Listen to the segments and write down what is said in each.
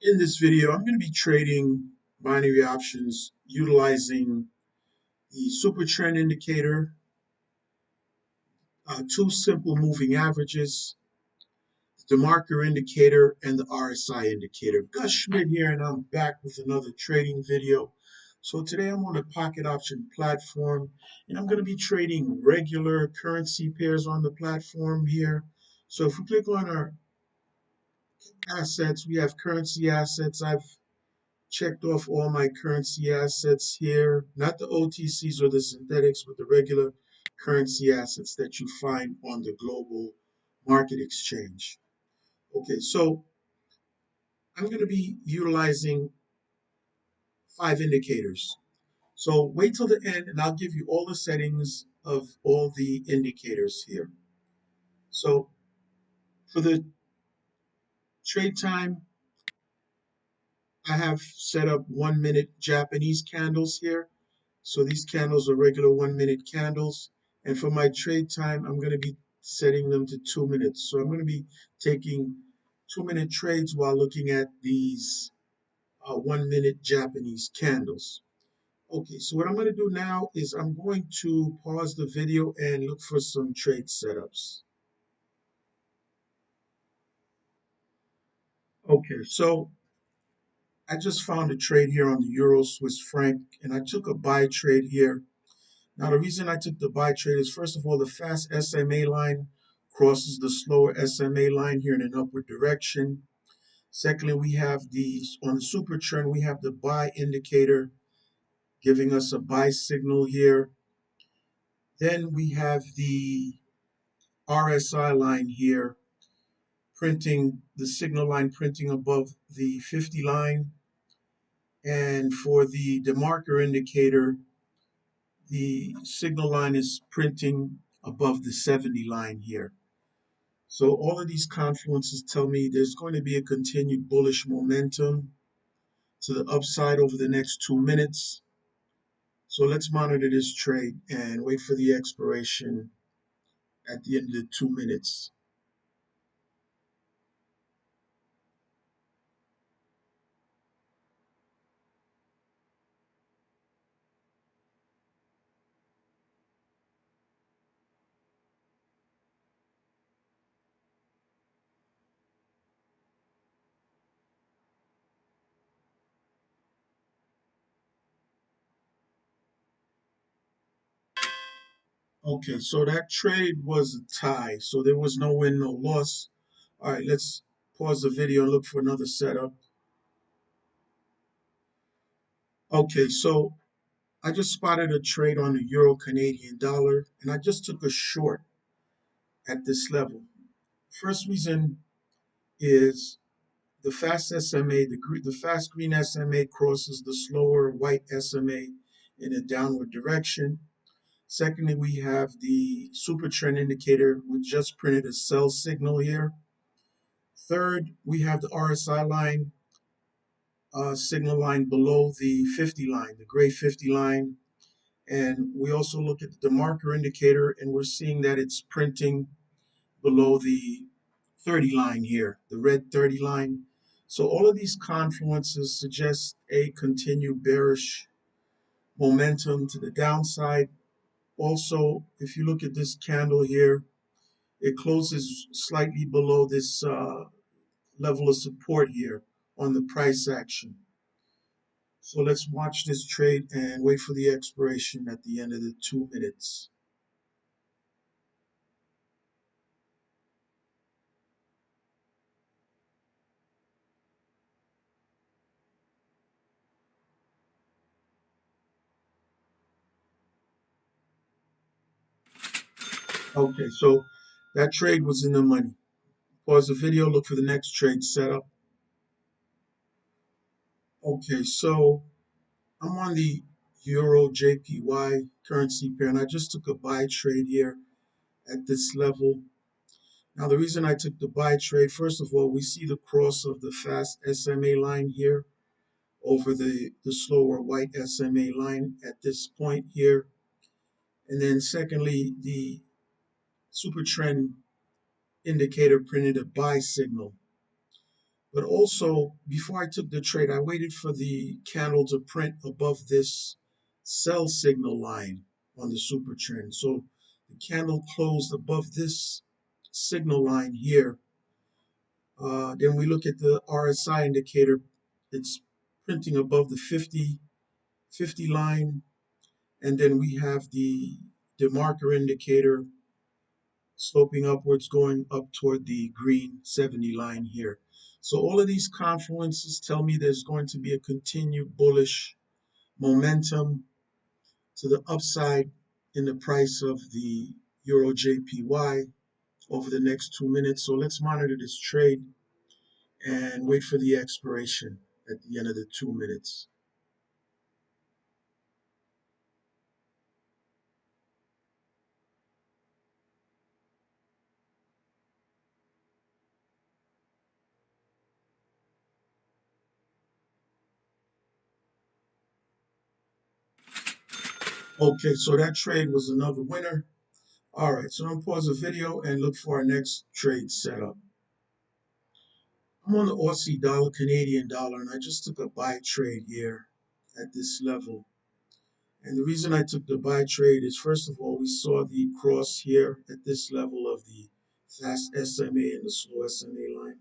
In this video, I'm going to be trading binary options utilizing the Supertrend indicator, two simple moving averages, the DeMarker indicator, and the RSI indicator. Gus Schmidt here, and I'm back with another trading video. So today I'm on a pocket option platform, and I'm going to be trading regular currency pairs on the platform here. So if we click on our assets, we have currency assets. I've checked off all my currency assets here, not the OTCs or the synthetics, but the regular currency assets that you find on the global market exchange. Okay, so I'm going to be utilizing 5 indicators. So wait till the end and I'll give you all the settings of all the indicators here. So for the trade time, I have set up 1 minute Japanese candles here. So these candles are regular 1 minute candles. And for my trade time, I'm going to be setting them to 2 minutes. So I'm going to be taking 2 minute trades while looking at these 1 minute Japanese candles. Okay, so what I'm going to do now is I'm going to pause the video and look for some trade setups. Okay, so I just found a trade here on the Euro Swiss franc and I took a buy trade here. Now, the reason I took the buy trade is, first of all, the fast SMA line crosses the slower SMA line here in an upward direction. Secondly, we have on the super trend, we have the buy indicator giving us a buy signal here. Then we have the RSI line here printing, the signal line printing above the 50 line. And for the DeMarker indicator, the signal line is printing above the 70 line here. So all of these confluences tell me there's going to be a continued bullish momentum to the upside over the next 2 minutes. So let's monitor this trade and wait for the expiration at the end of the 2 minutes. Okay, so that trade was a tie. So there was no win, no loss. All right, let's pause the video and look for another setup. Okay, so I just spotted a trade on the Euro Canadian dollar and I just took a short at this level. First reason is the fast SMA, the fast green SMA crosses the slower white SMA in a downward direction. Secondly, we have the Supertrend indicator, which just printed a sell signal here. Third, we have the RSI line, signal line below the 50 line, the gray 50 line. And we also look at the DeMarker indicator, and we're seeing that it's printing below the 30 line here, the red 30 line. So all of these confluences suggest a continued bearish momentum to the downside. Also, if you look at this candle here, it closes slightly below this level of support here on the price action. So let's watch this trade and wait for the expiration at the end of the 2 minutes. Okay, so that trade was in the money. Pause the video, look for the next trade setup. Okay, so I'm on the Euro JPY currency pair, and I just took a buy trade here at this level. Now, the reason I took the buy trade, first of all, we see the cross of the fast SMA line here over the slower white SMA line at this point here. And then secondly, the super trend indicator printed a buy signal. But also, before I took the trade, I waited for the candle to print above this sell signal line on the super trend. So the candle closed above this signal line here. Then we look at the RSI indicator. It's printing above the 50 line. And then we have the DeMarker indicator sloping upwards, going up toward the green 70 line here. So all of these confluences tell me there's going to be a continued bullish momentum to the upside in the price of the Euro JPY over the next 2 minutes. So let's monitor this trade and wait for the expiration at the end of the 2 minutes. Okay, so that trade was another winner. All right, so I'm gonna pause the video and look for our next trade setup. I'm on the Aussie dollar, Canadian dollar, and I just took a buy trade here at this level. And the reason I took the buy trade is, first of all, we saw the cross here at this level of the fast SMA and the slow SMA line,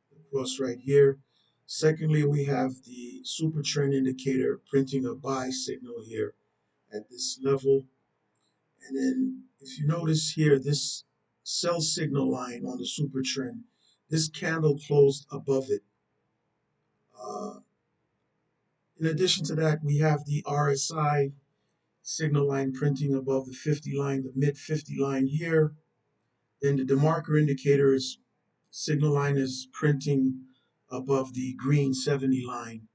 the cross right here. Secondly, we have the super trend indicator printing a buy signal here at this level. And then if you notice here, this sell signal line on the super trend, this candle closed above it. Uh, in addition to that, we have the RSI signal line printing above the 50 line, the mid 50 line here. Then the DeMarker indicator is signal line is printing above the green 70 line.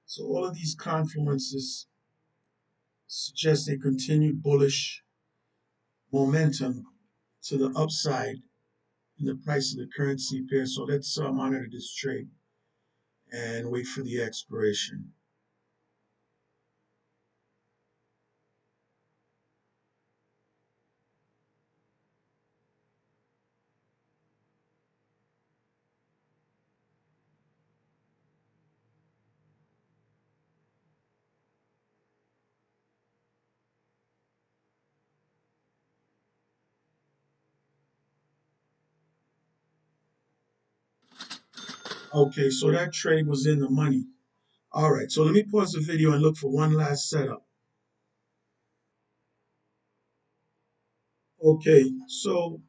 So all of these confluences suggest a continued bullish momentum to the upside in the price of the currency pair. So let's monitor this trade and wait for the expiration. Okay, so that trade was in the money. All right, so let me pause the video and look for one last setup. Okay, so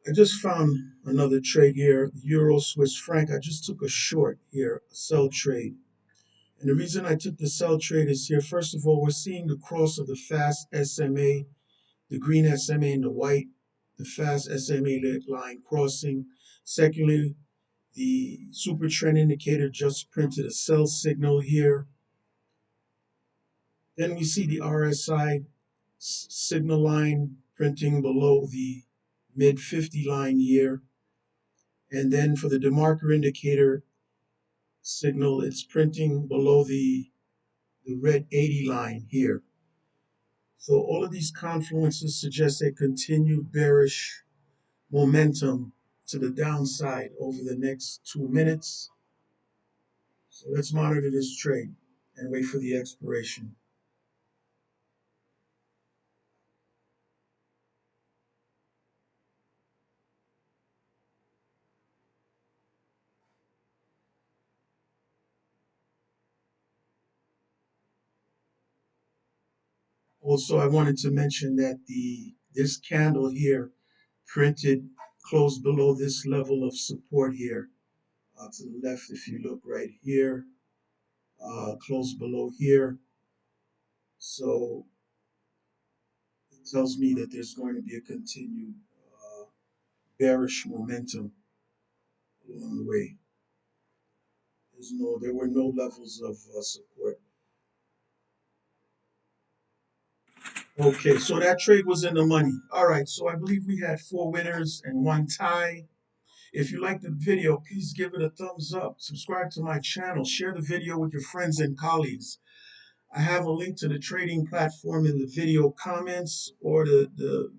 I just found another trade here, Euro Swiss franc. I just took a short here, a sell trade. And the reason I took the sell trade is here. First of all, we're seeing the cross of the fast SMA, the green SMA and the white, the fast SMA line crossing. Secondly, the super trend indicator just printed a sell signal here. Then we see the RSI signal line printing below the mid 50 line here. And then for the DeMarker indicator signal, it's printing below the red 80 line here. So all of these confluences suggest a continued bearish momentum to the downside over the next 2 minutes. So let's monitor this trade and wait for the expiration. Also, I wanted to mention that this candle here printed close below this level of support here. To the left, if you look right here, close below here. So it tells me that there's going to be a continued bearish momentum along the way. There were no levels of support. Okay, so that trade was in the money. All right, so I believe we had 4 winners and 1 tie. If you like the video, please give it a thumbs up. Subscribe to my channel. Share the video with your friends and colleagues. I have a link to the trading platform in the video comments or the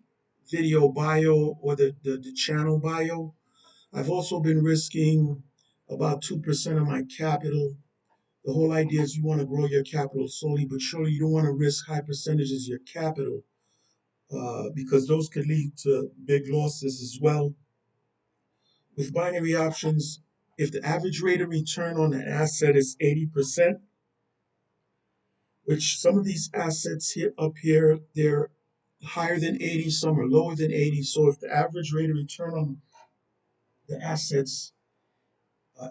video bio or the channel bio. I've also been risking about 2% of my capital. The whole idea is you want to grow your capital slowly but surely. You don't want to risk high percentages of your capital because those could lead to big losses as well. With binary options, if the average rate of return on an asset is 80%, which some of these assets here up here, they're higher than 80, some are lower than 80. So if the average rate of return on the assets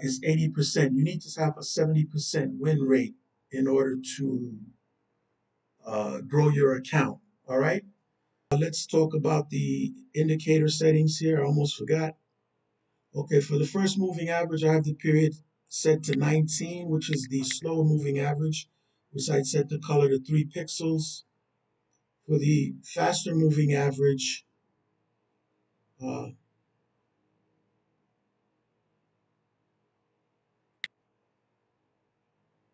is 80%, you need to have a 70% win rate in order to grow your account. All right. Let's talk about the indicator settings here. I almost forgot. Okay, for the first moving average, I have the period set to 19, which is the slower moving average, which I set the color to 3 pixels. For the faster moving average, uh,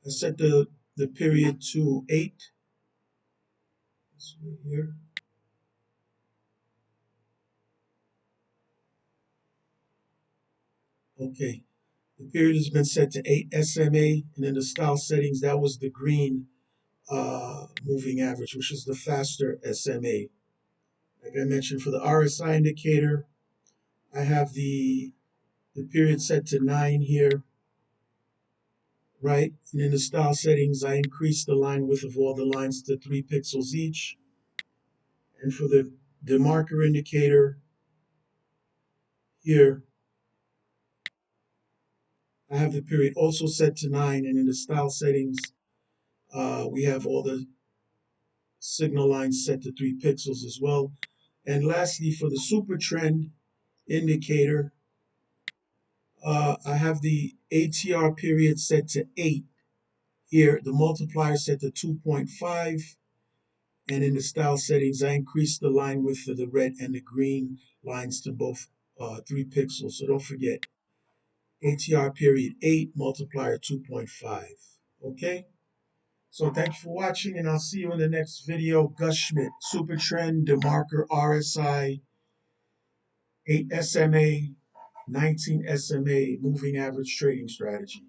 I set the period to 8. This right here. Okay, the period has been set to 8 SMA, and in the style settings, that was the green moving average, which is the faster SMA. Like I mentioned, for the RSI indicator, I have the period set to 9 here, right? And in the style settings, I increase the line width of all the lines to 3 pixels each. And for the DeMarker indicator here, I have the period also set to 9. And in the style settings, we have all the signal lines set to 3 pixels as well. And lastly, for the Supertrend indicator, I have the ATR period set to 8. Here, the multiplier set to 2.5. And in the style settings, I increased the line width of the red and the green lines to both 3 pixels. So don't forget, ATR period 8, multiplier 2.5. Okay? So thank you for watching, and I'll see you in the next video. Gus Schmidt, Supertrend, DeMarker, RSI, 8 SMA, 19 SMA, moving average trading strategy.